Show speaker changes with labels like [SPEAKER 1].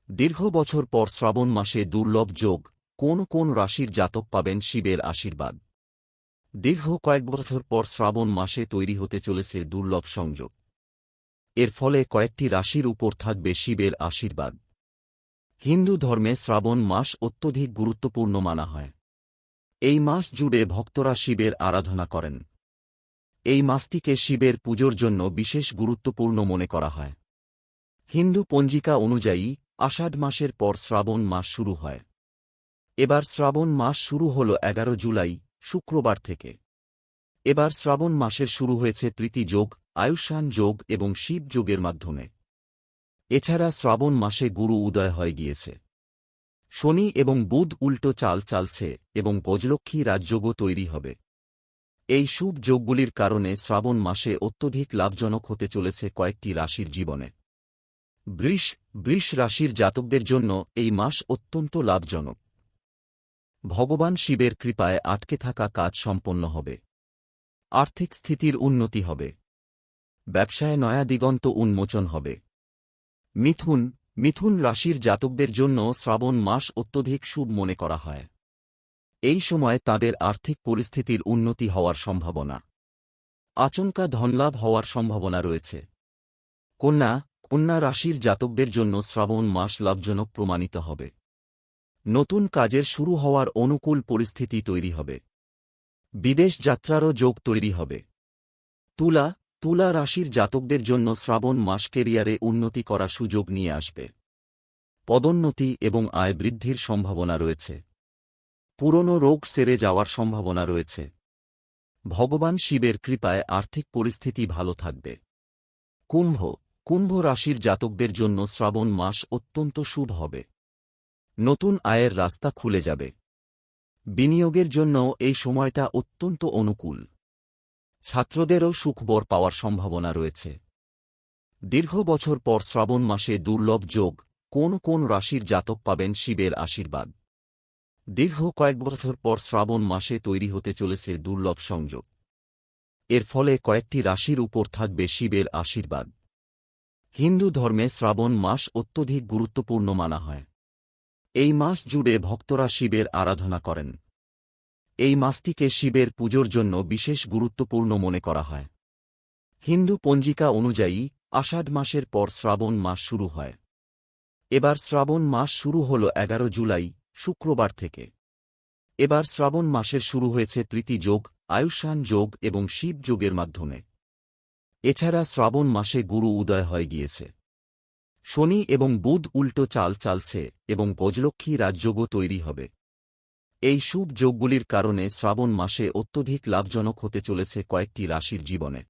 [SPEAKER 1] দীর্ঘ বছর পর শ্রাবণ মাসে দুর্লভ যোগ, কোন কোন রাশির জাতক পাবেন শিবের আশীর্বাদ। দীর্ঘ কয়েক বছর পর শ্রাবণ মাসে তৈরি হতে চলেছে দুর্লভ সংযোগ। এর ফলে কয়েকটি রাশির উপর থাকবে শিবের আশীর্বাদ। হিন্দু ধর্মে শ্রাবণ মাস অত্যধিক গুরুত্বপূর্ণ মানা হয়। এই মাস জুড়ে ভক্তরা শিবের আরাধনা করেন। এই মাসটিকে শিবের পুজোর জন্য বিশেষ গুরুত্বপূর্ণ মনে করা হয়। হিন্দু পঞ্জিকা অনুযায়ী আষাঢ় মাসের পর শ্রাবণ মাস শুরু হয়। এবার শ্রাবণ মাস শুরু হল 11 জুলাই শুক্রবার থেকে। এবার শ্রাবণ মাসের শুরু হয়েছে প্রীতি যোগ, আয়ুষ্মান যোগ এবং শিব যোগের মাধ্যমে। এছাড়া শ্রাবণ মাসে গুরু উদয় হয়ে গিয়েছে। শনি এবং বুধ উল্টো চাল চালছে এবং গজলক্ষ্মী রাজযোগও তৈরি হবে। এই শুভ যোগগুলির কারণে শ্রাবণ মাসে অত্যধিক লাভজনক হতে চলেছে কয়েকটি রাশির জীবনে। বৃষ রাশির জাতকদের জন্য এই মাস অত্যন্ত লাভজনক। ভগবান শিবের কৃপায় আটকে থাকা কাজ সম্পন্ন হবে। আর্থিক স্থিতির উন্নতি হবে। ব্যবসায় নয়া দিগন্ত উন্মোচন হবে। মিথুন রাশির জাতকদের জন্য শ্রাবণ মাস অত্যধিক শুভ মনে করা হয়। এই সময় তাদের আর্থিক পরিস্থিতির উন্নতি হওয়ার সম্ভাবনা। আচমকা ধনলাভ হওয়ার সম্ভাবনা রয়েছে। কন্যা রাশির জাতকদের জন্য শ্রাবণ মাস লাভজনক প্রমাণিত হবে। নতুন কাজের শুরু হওয়ার অনুকূল পরিস্থিতি তৈরি হবে। বিদেশ যাত্রারও যোগ তৈরি হবে। তুলা রাশির জাতকদের জন্য শ্রাবণ মাস কেরিয়ারে উন্নতি করার সুযোগ নিয়ে আসবে। পদোন্নতি এবং আয় বৃদ্ধির সম্ভাবনা রয়েছে। পুরনো রোগ সেরে যাওয়ার সম্ভাবনা রয়েছে। ভগবান শিবের কৃপায় আর্থিক পরিস্থিতি ভালো থাকবে। কুম্ভ রাশির জাতকদের জন্য শ্রাবণ মাস অত্যন্ত শুভ হবে। নতুন আয়ের রাস্তা খুলে যাবে। বিনিয়োগের জন্য এই সময়টা অত্যন্ত অনুকূল। ছাত্রদেরও সুখবর পাওয়ার সম্ভাবনা রয়েছে। দীর্ঘ বছর পর শ্রাবণ মাসে দুর্লভ যোগ, কোন কোন রাশির জাতক পাবেন শিবের আশীর্বাদ। দীর্ঘ কয়েক বছর পর শ্রাবণ মাসে তৈরি হতে চলেছে দুর্লভ সংযোগ। এর ফলে কয়েকটি রাশির উপর থাকবে শিবের আশীর্বাদ। হিন্দু ধর্মে শ্রাবণ মাস অত্যধিক গুরুত্বপূর্ণ মানা হয়। এই মাস জুড়ে ভক্তরা শিবের আরাধনা করেন। এই মাসটিকে শিবের পুজোর জন্য বিশেষ গুরুত্বপূর্ণ মনে করা হয়। হিন্দু পঞ্জিকা অনুযায়ী আষাঢ় মাসের পর শ্রাবণ মাস শুরু হয়। এবার শ্রাবণ মাস শুরু হল 11 জুলাই শুক্রবার থেকে। এবার শ্রাবণ মাসের শুরু হয়েছে প্রীতি যোগ, আয়ুষ্মান যোগ এবং শিব যোগের মাধ্যমে। এছাড়া শ্রাবণ মাসে গুরু উদয় হয়ে গিয়েছে। শনি এবং বুধ উল্টো চাল চালছে এবং গজলক্ষ্মী রাজযোগও তৈরি হবে। এই শুভ যোগগুলির কারণে শ্রাবণ মাসে অত্যধিক লাভজনক হতে চলেছে কয়েকটি রাশির জীবনে।